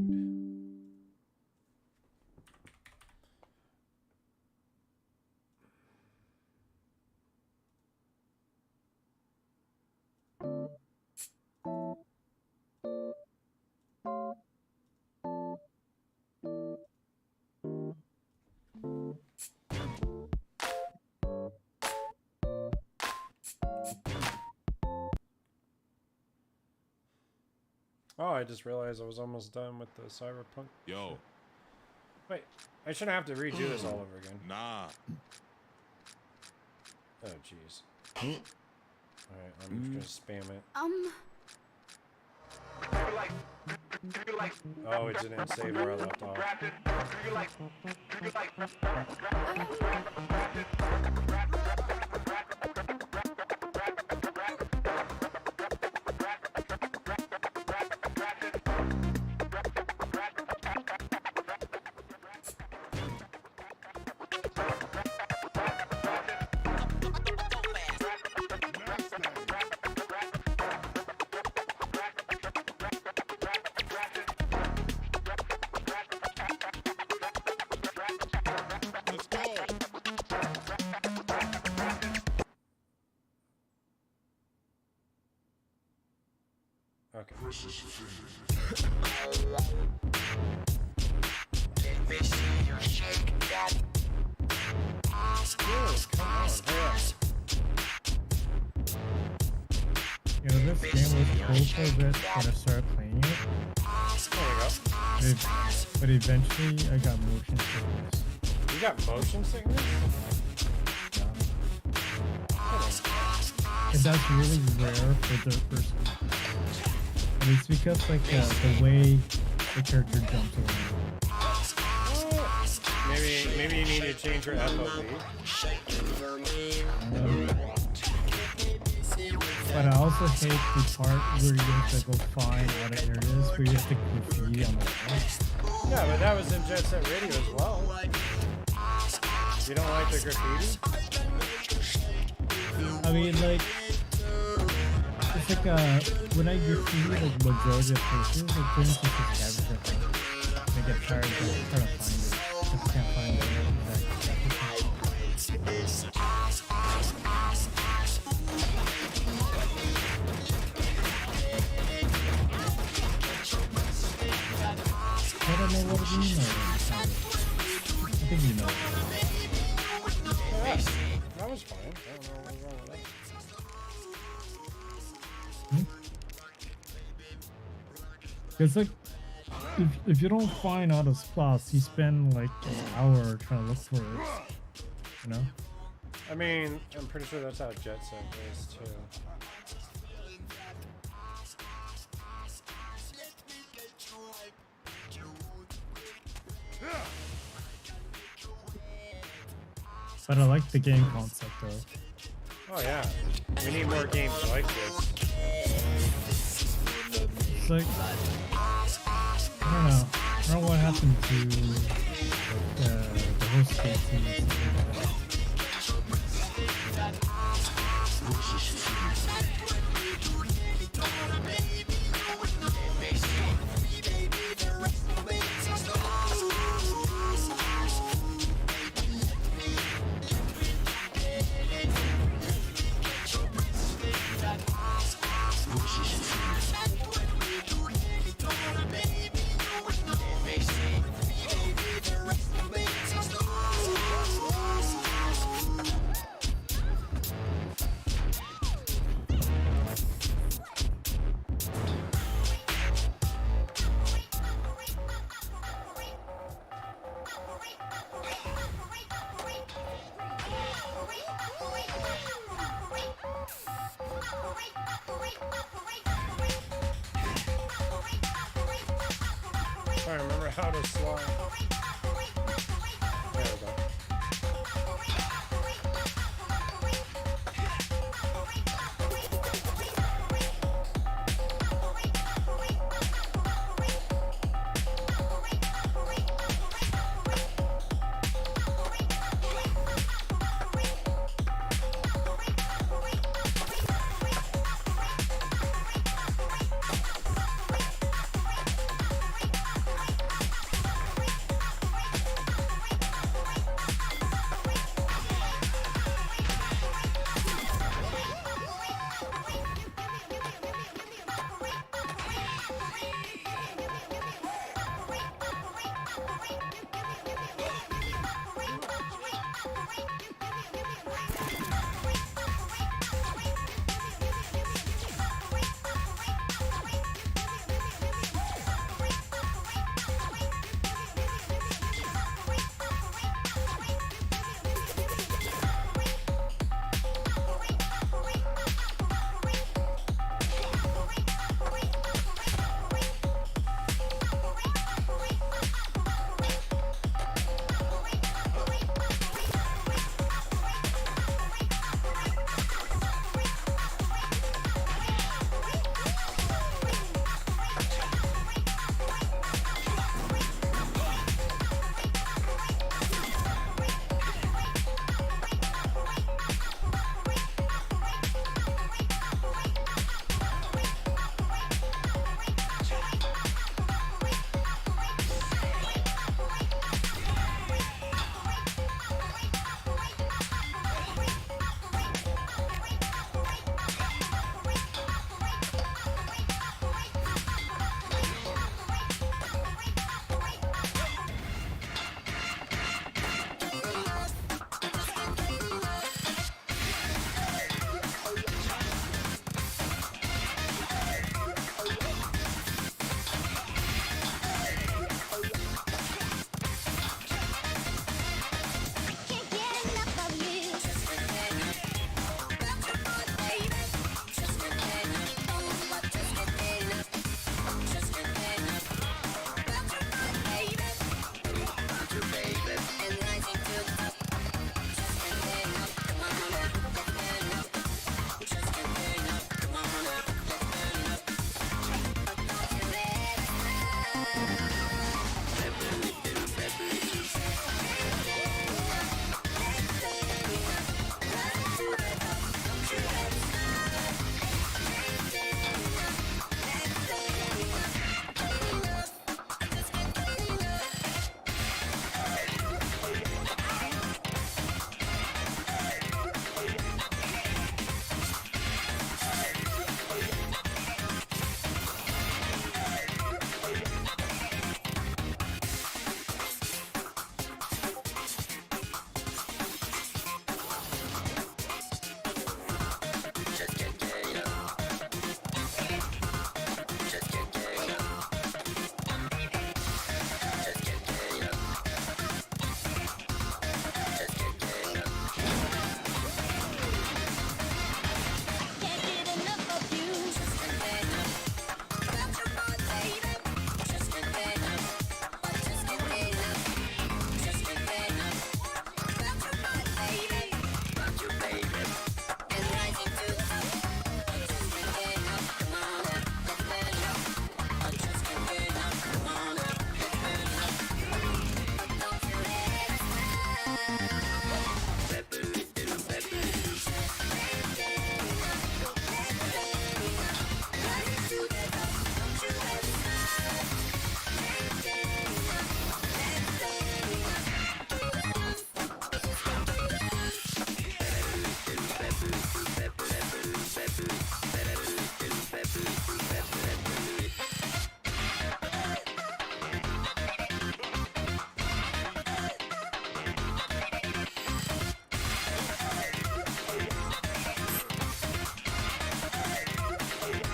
Oh, I just realized I was almost done with the Cyberpunk. Yo. Wait, I shouldn't have to redo this all over again. Nah. Oh, jeez. Alright, I'm just gonna spam it. Oh, it didn't save where I left off. Let's go. Okay. Dude, come on, hurry up. You know, this game was cool for a bit when I started playing it, There we go. but eventually I got motion sickness. You got motion sickness? And that's really rare for third person. And it's because like the way the character jumps around. Maybe you need to change your FOV. But I also hate the part where you have to go find other areas where you have to graffiti on the wall. Yeah, but that was in Jet Set Radio as well. You don't like the graffiti? I mean, like, it's like when I graffiti like majority of places, like for instance, the scavenger hunt, I get tired of trying to find it. Just can't find it. I don't know what you know. I think you know. That was fine. I don't know what was wrong with that. It's like if you don't find all the spots, you spend like an hour trying to look for it. You know? I mean, I'm pretty sure that's how Jet Set is too. But I like the game concept though. Oh yeah, we need more games like this. It's like I don't know. I don't know what happened to the host game team. I remember how to slide. There we go.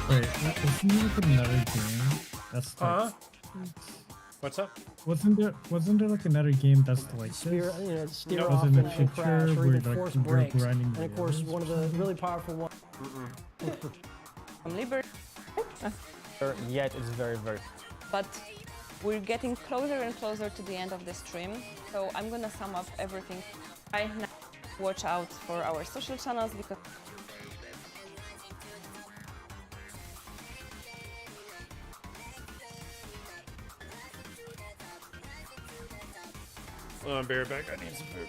Wait, isn't there like another game that's like? What's up? Wasn't there like another game that's like Steer, this? you know, steer Nope. off Was in the and future crash, or where, even like, force we're brakes. grinding And of course, rails one of the really powerful ones. From Liberty. Yet it's very, very. But we're getting closer and closer to the end of the stream, so I'm gonna sum up everything. Right now, watch out for our social channels because Hold on, bear back. I need some food.